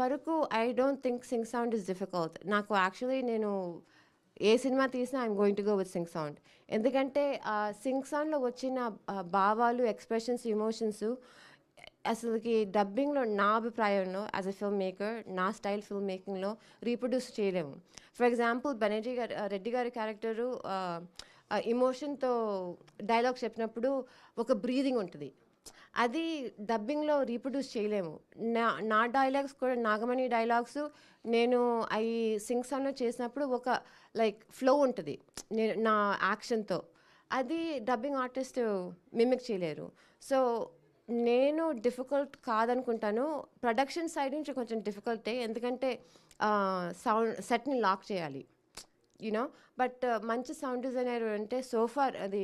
వరకు I don't think Singh sound is difficult. నాకు actually నేను ఏ సినిమా తీసినా I'm going to go with Singh sound. ఎందుకంటే సింగ్ సౌండ్లో వచ్చిన భావాలు, ఎక్స్ప్రెషన్స్, ఎమోషన్స్ అసలుకి డబ్బింగ్లో నా అభిప్రాయంలో యాజ్ ఎ ఫిల్మ్ మేకర్ నా స్టైల్ ఫిల్మ్ మేకింగ్లో రీప్రొడ్యూస్ చేయలేము. ఫర్ ఎగ్జాంపుల్ బెనర్జీ గారు, రెడ్డి గారి క్యారెక్టరు ఎమోషన్తో డైలాగ్ చెప్పినప్పుడు ఒక బ్రీదింగ్ ఉంటుంది. అది డబ్బింగ్లో రీప్రొడ్యూస్ చేయలేము. నా డైలాగ్స్ కూడా, నాగమణి డైలాగ్స్ నేను అవి సింగ్ సౌండ్లో చేసినప్పుడు ఒక లైక్ ఫ్లో ఉంటుంది నేను నా యాక్షన్తో. అది డబ్బింగ్ ఆర్టిస్ట్ మిమిక్ చేయలేరు. సో నేను డిఫికల్ట్ కాదనుకుంటాను. ప్రొడక్షన్ సైడ్ నుంచి కొంచెం డిఫికల్టే, ఎందుకంటే సౌండ్ సెట్ని లాక్ చేయాలి యూనో. బట్ మంచి సౌండ్ డిజైనర్ అంటే సోఫార్ అది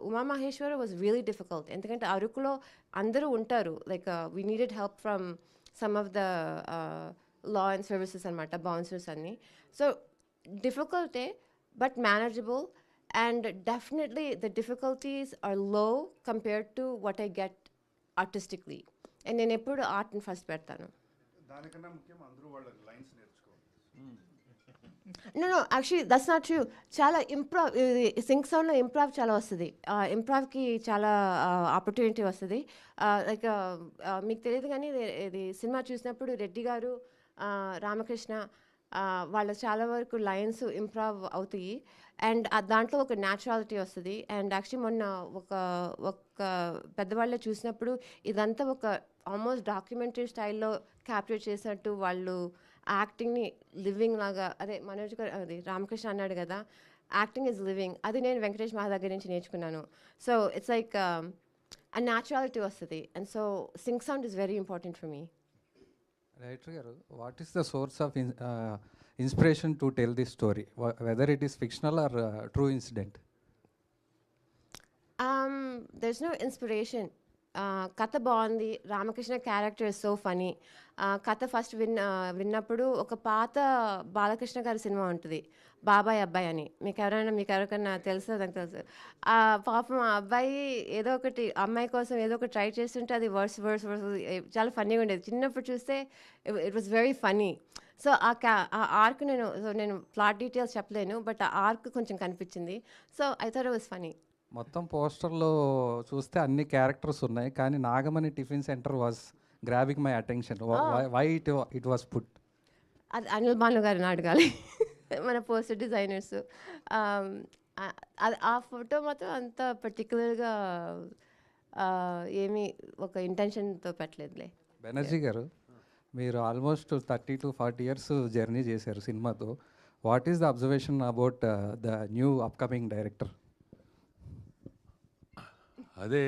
ఉమామహేశ్వర వాజ్ రియలీ డిఫికల్ట్. ఎందుకంటే అరకులో అందరూ ఉంటారు, like we needed help from some of the law and services అనమాట, బౌన్సర్స్ అన్నీ. సో డిఫికల్టే but manageable. And definitely the difficulties are low compared to what I get artistically. And నేను ఎప్పుడు ఆర్ట్ని first పెడతాను. దానికన్నా ముఖ్యం అందరూ వాళ్ళ లైన్స్ నేర్చుకోవాలి. No actually that's not true. చాలా ఇంప్రూవ్, సింగ్ సౌండ్లో ఇంప్రూవ్ చాలా వస్తుంది. ఇంప్రూవ్కి చాలా ఆపర్చునిటీ వస్తుంది. లైక్ మీకు తెలియదు కానీ ఇది సినిమా చూసినప్పుడు రెడ్డి గారు, రామకృష్ణ వాళ్ళ చాలా వరకు లైన్స్ ఇంప్రూవ్ అవుతాయి. అండ్ దాంట్లో ఒక న్యాచురాలిటీ వస్తుంది. అండ్ యాక్చువల్లీ మొన్న ఒక పెద్దవాళ్ళే చూసినప్పుడు ఇదంతా ఒక ఆల్మోస్ట్ డాక్యుమెంటరీ స్టైల్లో క్యాప్చర్ చేసినట్టు వాళ్ళు యాక్టింగ్ని లివింగ్ లాగా, అదే మనోజ్ గారు, అది రామకృష్ణ అన్నాడు కదా, యాక్టింగ్ ఈజ్ లివింగ్. అది నేను వెంకటేష్ మహా దగ్గర నుంచి నేర్చుకున్నాను. సో ఇట్స్ లైక్ ఆ న్యాచురాలిటీ వస్తుంది. And so sync sound is very important for me. Writer గారు, what is the source of inspiration to tell this story, whether it is fictional or true incident? There's no inspiration. కథ బాగుంది, Ramakrishna character is so funny. కథ first విన్నప్పుడు ఒక పాత బాలకృష్ణ గారి cinema ఉంటుంది, బాబాయ్ అబ్బాయి అని. మీకు ఎవరికైనా తెలుసా? నాకు తెలుసు. పాపం ఆ అబ్బాయి ఏదో ఒకటి అమ్మాయి కోసం ఏదో ఒకటి ట్రై చేస్తుంటే అది వర్స్ చాలా ఫన్నీగా ఉండేది. చిన్నప్పుడు చూస్తే it was very funny. So ఆ ఆర్క్ నేను ప్లాట్ డీటెయిల్స్ చెప్పలేను, బట్ ఆ ఆర్క్ కొంచెం కనిపించింది. So I thought it was funny. మొత్తం పోస్టర్లో చూస్తే అన్ని క్యారెక్టర్స్ ఉన్నాయి, కానీ Nagamani tiffin centre was grabbing my attention. Why it was put? అది అనిల్ భాను గారిని అడగాలి, మన పోస్టర్ డిజైనర్స్. ఆ ఫోటో మాత్రం అంత పర్టికులర్గా ఏమీ ఒక ఇంటెన్షన్తో పెట్టలేదులే. బెనర్జీ గారు, మీరు ఆల్మోస్ట్ 30 to 40 years జర్నీ చేశారు సినిమాతో. What is the observation about the new upcoming director? అదే